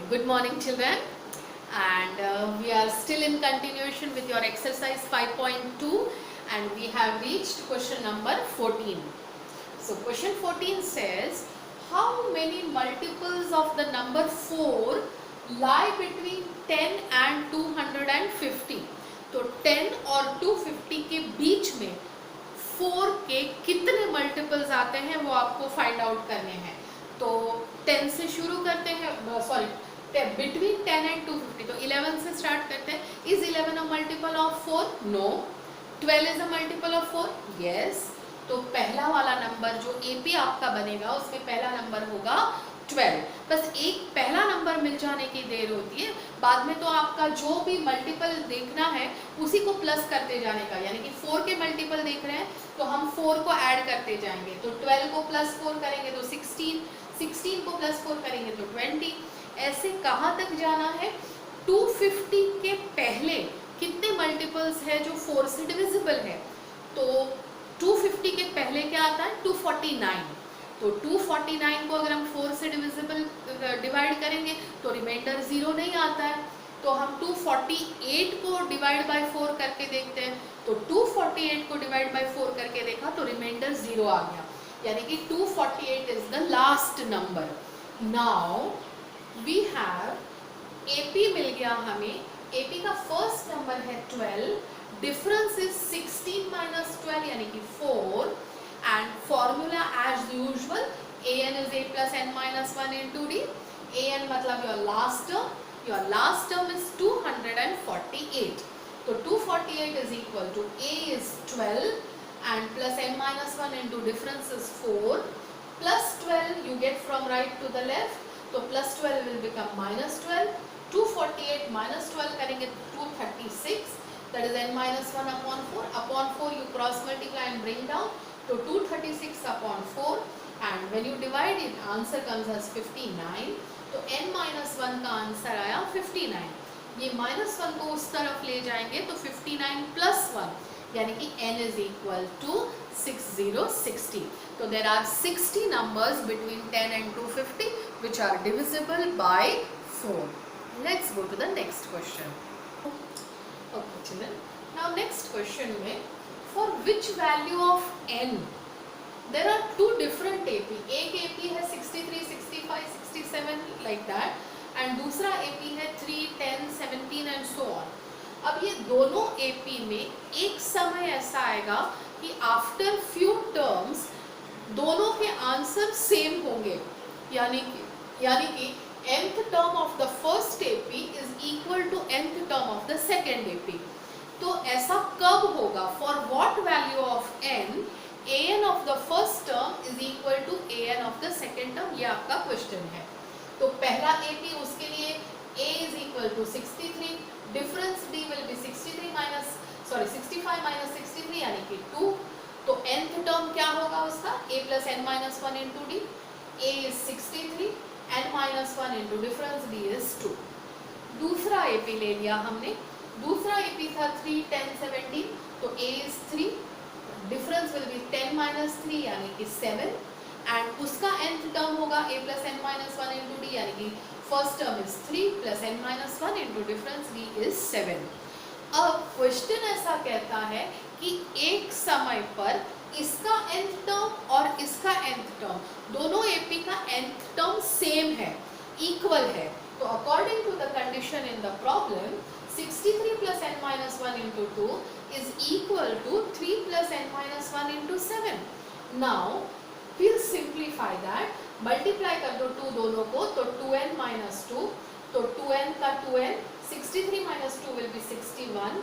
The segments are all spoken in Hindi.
Good morning, children, and we are still in continuation with your exercise 5.2, and we have reached question number 14. So question 14 says, how many multiples of the number 4 lie between 10 and 250? तो 10 और 250 के बीच में 4 के कितने मल्टीपल्स आते हैं वो आपको फाइंड आउट करने हैं. तो 10 से शुरू करते हैं, बिटवीन 10 एंड 250. तो 11 से स्टार्ट करते हैं. Is 11 a multiple of 4? No. 12 is a multiple of 4? Yes. तो पहला वाला नंबर जो एपी आपका बनेगा उसमें पहला नंबर होगा 12. बस एक पहला नंबर मिल जाने की देर होती है, बाद में तो आपका जो भी मल्टीपल देखना है उसी को प्लस करते जाने का. यानी कि 4 के मल्टीपल देख रहे हैं तो हम 4 को ऐड करते जाएंगे. तो 12 को प्लस 4 करेंगे तो 16, 16 को प्लस 4 करेंगे तो 20. ऐसे कहाँ तक जाना है? 250 के पहले कितने मल्टीपल्स है जो 4 से डिविजिबल है? तो 250 के पहले क्या आता है? 249. तो 249 को अगर हम 4 से डिवाइड करेंगे तो रिमाइंडर 0 नहीं आता है. तो हम 248 को डिवाइड बाय 4 करके देखते हैं. तो 248 को डिवाइड बाय 4 करके देखा तो रिमाइंडर 0 आ गया. यानी कि 248 is the last number. Now we have AP मिल गया हमें. एपी का फर्स्ट नंबर है 12. डिफरेंस इज 16 माइनस 12 यानी कि 4. And formula as usual, an is a plus n minus 1 into d. an मतलब your last term. Your last term is 248. So 248 is equal to a is 12 and plus n minus 1 into difference is 4 plus 12 you get from right to the left. So plus 12 will become minus 12. 248 minus 12 करेंगे 236. That is n minus 1 upon 4. Upon 4 you cross multiply and bring down. तो 236 upon 4 and when you divide it answer comes as 59. तो n minus 1 का आंसर आया 59. ये minus 1 को उस तरफ ले जाएंगे तो 59 plus 1 यानी कि n is equal to 6060. तो there are 60 numbers between 10 and 250 which are divisible by 4. Let's go to the next question. Okay children, now next question में for which value of n there are two different AP. एक AP है 63, 65, 67 like that and दूसरा AP है 3, 10, 17 and so on. अब ये दोनों AP में एक समय ऐसा आएगा कि after few terms दोनों के आंसर सेम होंगे. यानी कि nth term of the first AP is equal to nth term of the second AP. तो ऐसा कब होगा? For what value of n an of the first term is equal to an of the second term? ये आपका क्वेश्चन है. तो पहला AP उसके लिए a is equal to 63. Difference d will be 65 minus 63 यानी कि 2. तो nth टर्म क्या होगा उसका? a plus n minus 1 into d. a is 63, n minus 1 into difference d is 2. दूसरा AP ले लिया हमने. दूसरा AP था 3, 10, 17. तो a is 3. Difference will be 10 minus 3 यानी कि 7 एंड उसका nth टर्म होगा a plus n minus 1 into d यानी कि first term is 3 plus n minus 1 into difference d is 7. अब क्वेश्चन ऐसा कहता है कि एक समय पर इसका nth टर्म और इसका nth टर्म दोनों AP का nth टर्म सेम है, इक्वल है. तो according to the condition in the problem 63 plus n minus 1 into 2 is equal to 3 plus n minus 1 into 7. Now we'll simplify that. Multiply कर दो 2 दोनों को तो 2n minus 2. तो 2n का 2n 63 minus 2 will be 61.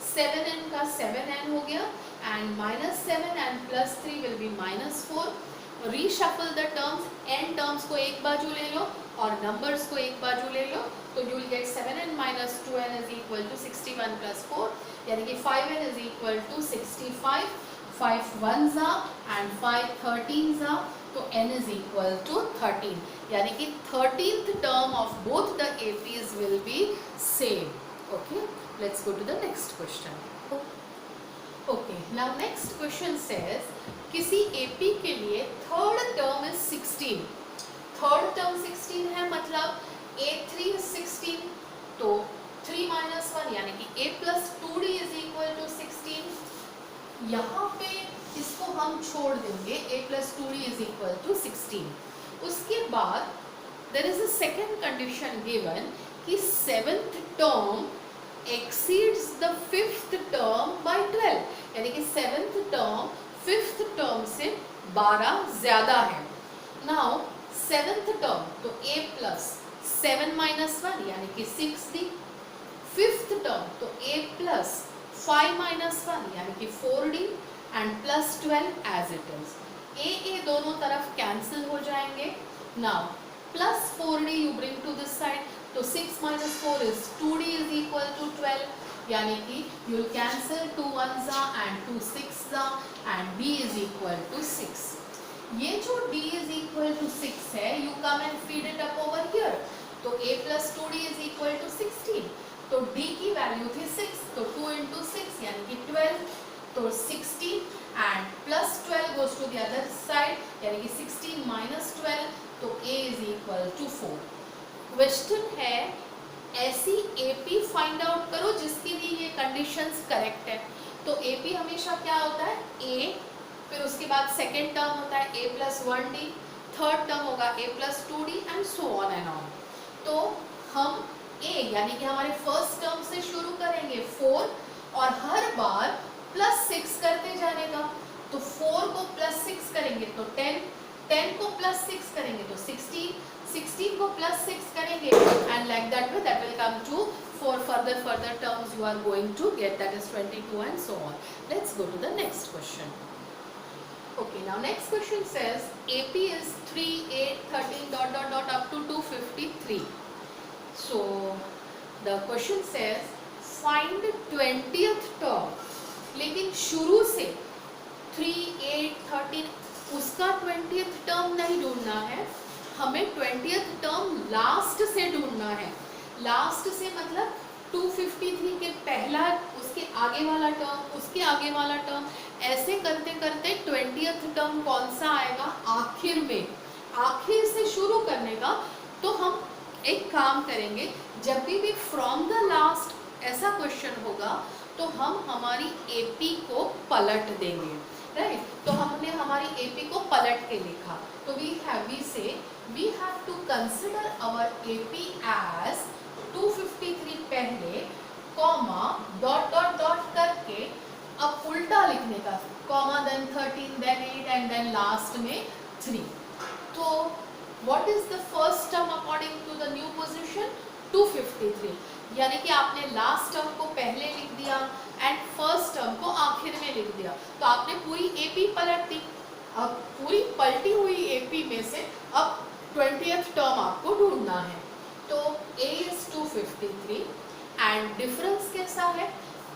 7n का 7n हो गया and minus 7 and plus 3 will be minus 4. Reshuffle the terms. n terms को एक बाजू ले लो और numbers को एक बाजू ले लो. तो you will get 7n minus 2n is equal to 61 plus 4 यानी कि 5n is equal to 65. 5 ones are and 5 13s are. तो n is equal to 13 यानी कि 13th term of both the APs will be same. Okay, let's go to the next question. Okay, now next question says किसी AP के लिए third term is 16. Third term 16 है मतलब a3 is 16, तो 3 minus 1 यानी कि a plus 2d is equal to 16। यहाँ पे इसको हम छोड़ देंगे, a plus 2d is equal to 16। उसके बाद there is a second condition given कि 7th term exceeds the 5th term by 12, यानी कि 7th term 5th term से 12 ज़्यादा है। Now 7th term तो a plus 7 minus 1 यानी कि 6d, 5th term तो a plus 5 minus 1 यानी कि 4d and plus 12 as it is। a दोनों तरफ कैंसिल हो जाएंगे। Now plus 4d you bring to this side, तो 6 minus 4 is 2d is equal to 12, यानी कि you will cancel 2 ones and 2 6 and d is equal to 6। ये जो d is equal to 6 है, you come and feed it up over here, तो a plus 2d is equal to 16, तो d की वैल्यू थी 6, तो 2 into 6 यानी कि 12, तो 16 and plus 12 goes to the other side, यानी कि 16 minus 12, तो a is equal to 4। Question है ऐसी AP फाइंड आउट करो जिसके लिए ये कंडीशंस करेक्ट है। तो AP हमेशा क्या होता है a, फिर उसके बाद सेकेंड टर्म होता है a plus 1d, third term होगा a plus 2d and so on and on. तो हम a यानी कि हमारे फर्स्ट टर्म से शुरू करेंगे 4 और हर बार प्लस 6 करते जाने का, तो 4 को प्लस 6 करेंगे तो 10, 10 को प्लस 6 करेंगे तो 16, 16 को प्लस 6 करेंगे and like that way that will come to for further terms you are going to get, that is 22 and so on। Let's go to the next question। Okay, now next question says AP is 3, 8, 13 dot dot dot up to 253। So the question says find 20th term, लेकिन शुरू से 3, 8, 13 उसका 20th टर्म नहीं ढूंढना है, हमें 20th टर्म लास्ट से ढूंढना है। लास्ट से मतलब 253 के पहला, उसके आगे वाला टर्म, उसके आगे वाला टर्म, ऐसे करते करते 20th टर्म कौन सा आएगा आखिर में, आखिर से शुरू करने का। तो हम एक काम करेंगे, जब भी फ्रॉम द लास्ट ऐसा क्वेश्चन होगा तो हम हमारी AP को पलट देंगे, राइट। तो हमने हमारी AP को पलट के लिखा, तो we have to consider our AP as 253 पहले, कॉमा डॉट डॉट डॉट करके अब उल्टा लिखने का, comma then 13 then 8 and then last में 3। तो what is the first term according to the new position 253, यानी कि आपने लास्ट टर्म को पहले लिख दिया एंड फर्स्ट टर्म को आखिर में लिख दिया, तो आपने पूरी AP पलट दी। अब पूरी पलटी हुई AP में से अब 20th टर्म आपको ढूंढना है। तो A is 253 एंड डिफरेंस कैसा है,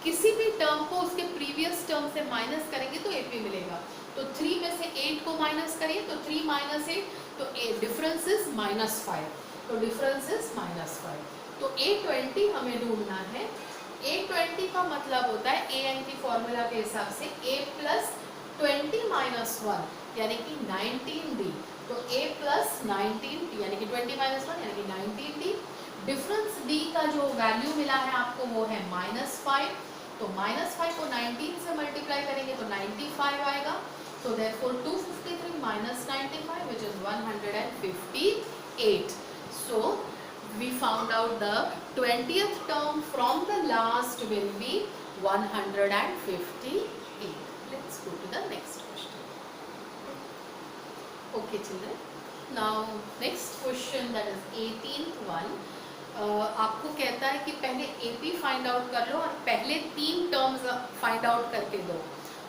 किसी भी टर्म को उसके प्रीवियस टर्म से माइनस करेंगे तो AP मिलेगा। तो 3 में से 8 को माइनस करिए तो 3 minus 8, तो डिफरेंस इज -5, तो डिफरेंस इज -5। तो A20 हमें ढूंढना है। A20 का मतलब होता है AN की फॉर्मूला के हिसाब से A plus 20 minus 1 यानी कि 19D, तो A plus 19D यानी कि 20 minus 1 यानी कि 19D। डिफरेंस D का जो वैल्यू मिला है आपको वो है -5, तो -5 को 19 से मल्टीप्लाई करेंगे तो 95 आएगा। So therefore 253 minus 95 which is 158। So we found out the 20th term from the last will be 158। Let's go to the next question। Okay children, now next question, that is 18th one। आपको कहता है कि पहले AP फाइंड आउट कर लो और पहले 3 टर्म्स फाइंड आउट करके दो।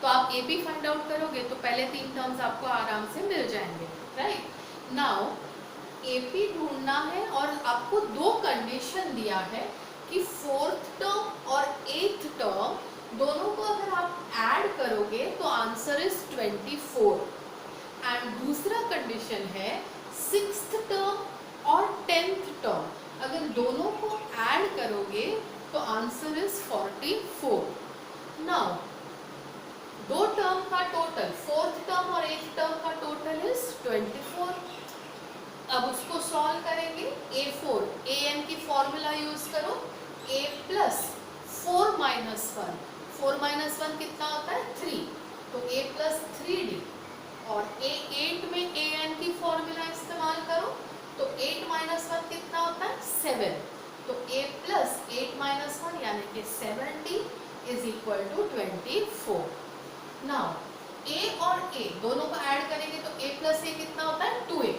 तो आप AP फाइंड आउट करोगे तो पहले 3 टर्म्स आपको आराम से मिल जाएंगे, राइट। नाउ AP ढूंढना है और आपको 2 कंडीशन दिया है कि 4th टर्म और 8th टर्म दोनों को अगर आप ऐड करोगे तो आंसर इज 24। एंड दूसरा कंडीशन है 6th टर्म और 10th टर्म, अगर दोनों को ऐड करोगे तो आंसर इज 44। नाउ 2 टर्म का टोटल, 4th टर्म और 8th टर्म का टोटल इज 24। अब उसको सॉल्व करेंगे A4 an की फॉर्मूला यूज करो, a प्लस 4 माइनस 1, 4 माइनस 1 कितना होता है 3, तो a प्लस 3d, और A8 में an की फॉर्मूला इस्तेमाल करो तो 8 माइनस 1 कितना होता है 7, तो a प्लस 8 माइनस 1 यानी कि 7d is equal to 24। Now a और a दोनों को ऐड करेंगे तो a प्लस a कितना होता है 2a,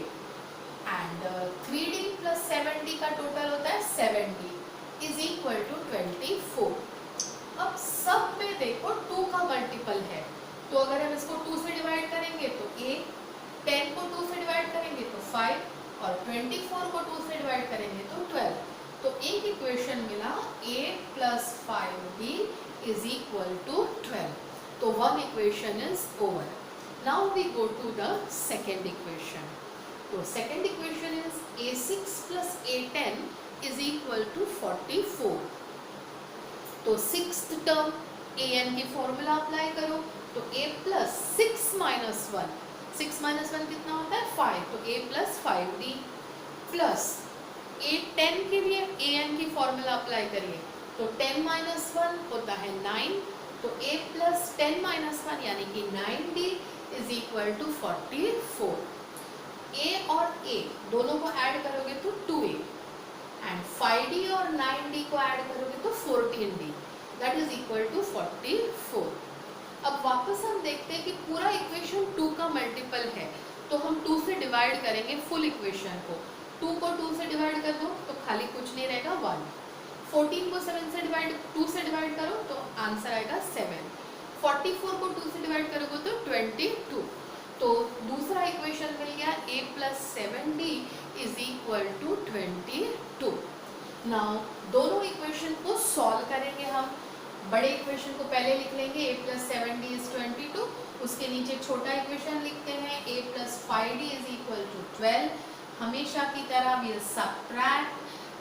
and 3d plus 7d का टोटल होता है 7d इज इक्वल टू 24। अब सब में देखो 2 का मल्टीपल है, तो अगर हम इसको 2 से डिवाइड करेंगे तो a, 10 को 2 से डिवाइड करेंगे तो 5, और 24 को 2 से डिवाइड करेंगे तो 12। तो एक इक्वेशन मिला a plus 5d is equal to 12। तो one equation is over. Now we go to the second equation. तो second equation is a6 plus a10 is equal to 44। तो सिक्स्थ टर्म an की फॉर्मूला अप्लाई करो तो a प्लस 6 माइनस 1, 6 माइनस 1 कितना होता है 5, तो a plus 5d plus a10 के लिए an की फॉर्मूला अप्लाई करिए तो 10 माइनस 1 होता है 9, तो a प्लस 10 माइनस 1 यानी कि 9d is equal to 44। a और a दोनों को ऐड करोगे तो 2a, एंड 5d और 9d को ऐड करोगे तो 14d, that is equal to 44। अब वापस हम देखते हैं कि पूरा इक्वेशन 2 का मल्टीपल है, तो हम 2 से डिवाइड करेंगे फुल इक्वेशन को। 2 को 2 से डिवाइड कर दो तो खाली कुछ नहीं रहेगा 1, 14 को 2 से डिवाइड करो तो आंसर आएगा 7, 44 को 2 से डिवाइड करोगे तो 22। तो दूसरा इक्वेशन मिल गया a plus 7d is equal to 22। Now दोनों इक्वेशन को सॉल्व करेंगे हम। बड़े इक्वेशन को पहले लिख लेंगे, a प्लस 7d इज 22, उसके नीचे छोटा इक्वेशन लिखते हैं a plus 5d is equal to 12। हमेशा की तरह we subtract,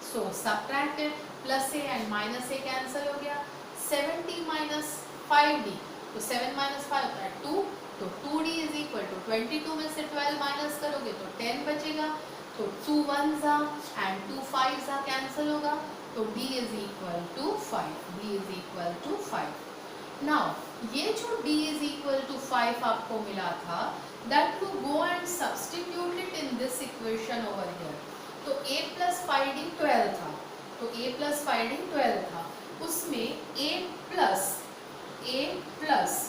so subtract plus a and minus a cancel हो गया, 70 माइनस 5d, तो 7 माइनस 5 होता है 2, तो 2d इज इक्वल टू 22 में से 12 माइनस करोगे तो 10 बचेगा, तो 2 1s एंड 2 5s कैंसिल होगा, तो d is equal to 5, d is equal to 5। Now ये जो d इज इक्वल टू 5 आपको मिला था, that you go and substitute it in this equation over here. तो a प्लस 5d 12 था, तो a प्लस 5d 12 था, उसमें a प्लस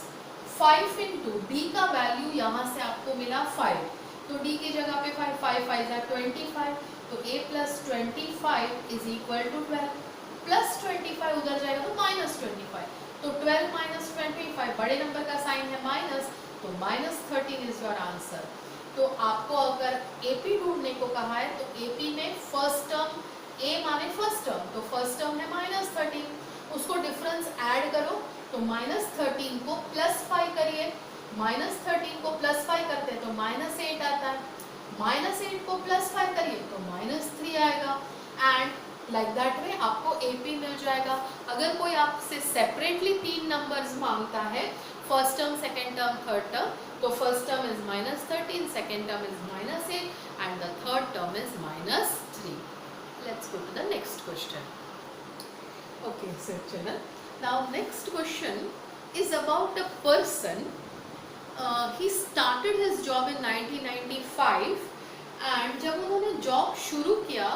5 इंटू डी का वैल्यू यहाँ से आपको मिला 5, तो d की जगह पे 5, 5 5 25, तो a plus 25 is equal to 12, plus 25 उधर जाएगा तो माइनस 25, तो 12 माइनस 25 बड़े नंबर का साइन है माइनस, तो माइनस 13 इज योर आंसर। तो आपको अगर AP ढूंढने को कहा है तो AP में फर्स्ट टर्म a माने फर्स्ट टर्म, तो फर्स्ट टर्म है माइनस 13, उसको डिफरेंस ऐड करो तो माइनस 13 को प्लस 5 करिए, माइनस 13 को प्लस 5 करते हैं तो माइनस 8 आता है, माइनस 8 को प्लस 5 करिए तो माइनस 3 आएगा, एंड लाइक दैट वे आपको AP मिल जाएगा। अगर कोई आपसे सेपरेटली 3 नंबर्स मांगता है, first term, second term, third term, तो first term is minus 13, second term is minus 8 and the third term is minus 3। Let's go to the next question. Okay, so children, now next question is about a person. He started his job in 1995 and जब उन्होंने जॉब शुरू किया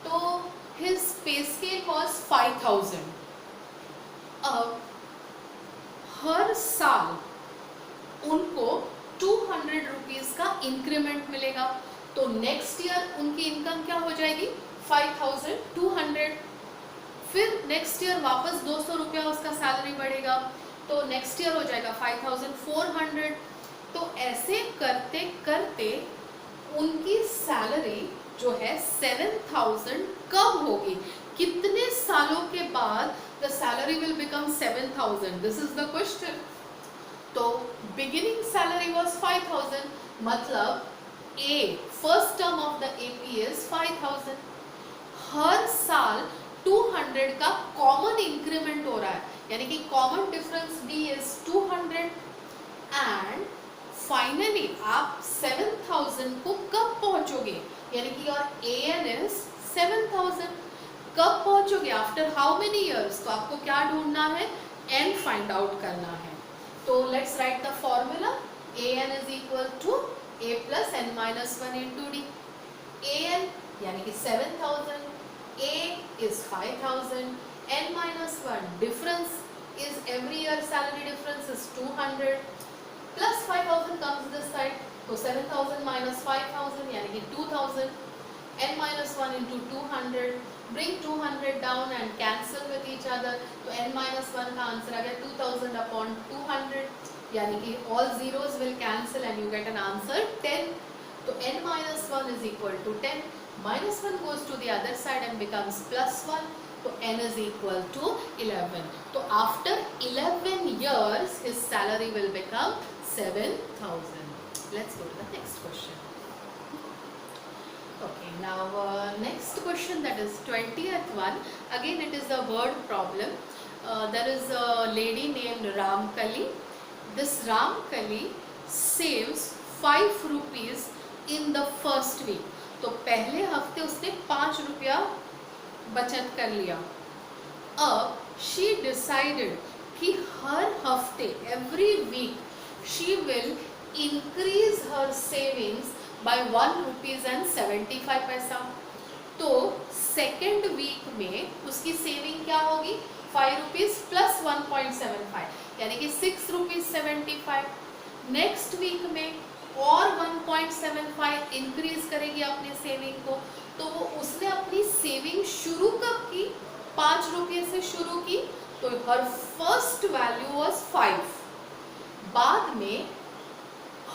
तो his pay scale was 5000. अब हर साल उनको 200 रुपीज़ का इंक्रीमेंट मिलेगा, तो नेक्स्ट ईयर उनकी इनकम क्या हो जाएगी 5200। फिर नेक्स्ट ईयर वापस 200 रुपया उसका सैलरी बढ़ेगा, तो नेक्स्ट ईयर हो जाएगा 5400। तो ऐसे करते करते उनकी सैलरी जो है 7000 कब होगी, कितने सालों के बाद the salary will become 7000, this is the question. तो बिगिनिंग सैलरी वाज 5000, मतलब A first term of the AP is 5000। हर साल 200 का कॉमन इंक्रीमेंट हो रहा है, यानी कि common difference D is 200, and finally आप 7000 को कब पहुंचोगे, यानी कि योर AN इज पूछोगे आफ्टर हाउ मेनी ईयर्स, तो आपको क्या ढूंढना है, n फाइंड आउट करना है। तो let's write the formula, an is equal to a plus n minus 1 into d. an यानी कि 7000, a is 5000, n minus 1 difference is every year salary difference is 200 plus 5000 comes this side, so 7000 minus 5000 यानी कि 2000, n minus 1 into 200, bring 200 down and cancel with each other, तो n minus 1 का आंसर आ गया 2000 upon 200, यानी कि all zeros will cancel and you get an answer 10, तो n minus 1 is equal to 10, minus 1 goes to the other side and becomes plus 1, तो n is equal to 11. तो after 11 years his salary will become 7000. Let's go to the next question. Okay, now next question, that is 20th one. Again it is a word problem. There is a lady named Ramkali. This Ramkali saves 5 rupees in the first week. तो पहले हफ्ते उसने 5 रुपया बचत कर लिया। अब she decided कि हर हफ्ते every week she will increase her savings by 1 rupees and 75 पैसा। तो सेकेंड वीक में उसकी सेविंग क्या होगी, 5 रुपीज प्लस 1.75 यानी कि 6 रुपीज 75। नेक्स्ट वीक में और 1.75 इंक्रीज करेगी अपने सेविंग को, तो वो उसने अपनी सेविंग शुरू कब की, 5 रुपये से शुरू की, तो हर फर्स्ट वैल्यू वाज 5। बाद में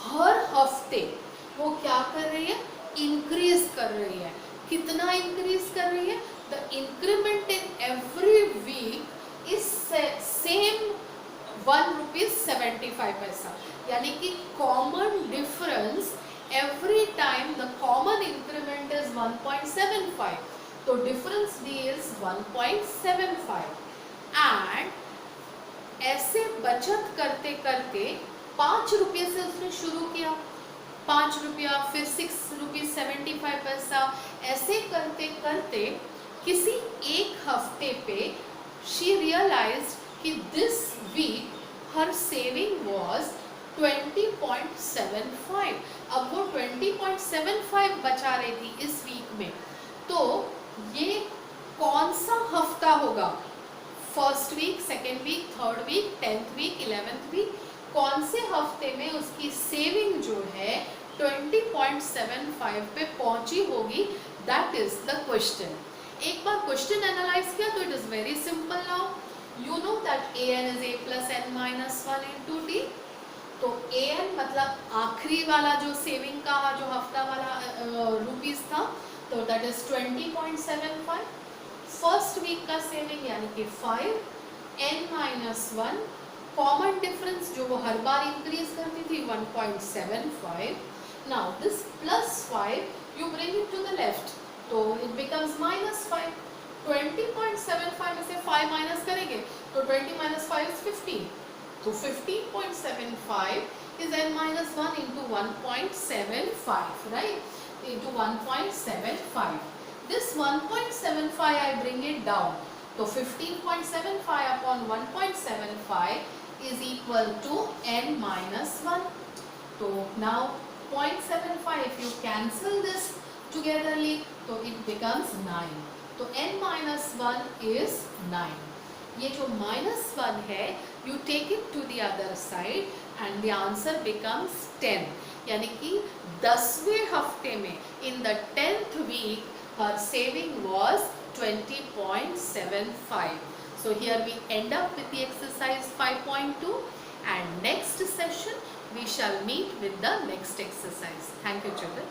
हर हफ्ते वो क्या कर रही है, इंक्रीज कर रही है। कितना इंक्रीज कर रही है, the increment in every week is same 1 rupees 75 पैसा, यानी कि common difference every time the common increment is 1.75, तो difference D is 1.75 and ऐसे बचत करते करते 5 रुपये से उसने शुरू किया, 5 रुपया, फिर 6 रुपीज 75 पैसा, ऐसे करते करते किसी एक हफ्ते पे she realized कि this week her saving was 20.75। अब वो 20.75 बचा रही थी इस वीक में, तो ये कौन सा हफ्ता होगा, first week, second week, third week, 10th week, 11th week, कौन से हफ्ते में उसकी सेविंग जो है 20.75 पे पहुंची होगी, दैट इज द क्वेश्चन। एक बार क्वेश्चन एनालाइज किया तो it is very simple. Now you know that an is a plus n minus 1 into d, तो an मतलब आखिरी वाला जो सेविंग का जो हफ्ता वाला रुपीस था, तो दैट इज 20.75। फर्स्ट वीक का सेविंग यानी कि 5, n माइनस 1, कॉमन डिफरेंस जो वो हर बार इंक्रीज करती थी 1.75। Now this plus 5 you bring it to the left, तो इट बिकम्स माइनस 5। 20.75 में से 5 माइनस करेंगे तो 20 माइनस 5 इज 15, तो 15.75 is n minus 1 into 1.75, right? Into 1.75. This 1.75 I bring it down. So 15.75 upon 1.75 is equal to n minus 1. So now 0.75, if you cancel this togetherly, so it becomes 9. So n minus 1 is 9. ये जो -1 है, you take it to the other side and the answer becomes 10, यानी कि 10वें हफ्ते में in the 10th week her saving was 20.75. So here we end up with the exercise 5.2 and next session we shall meet with the next exercise. Thank you children.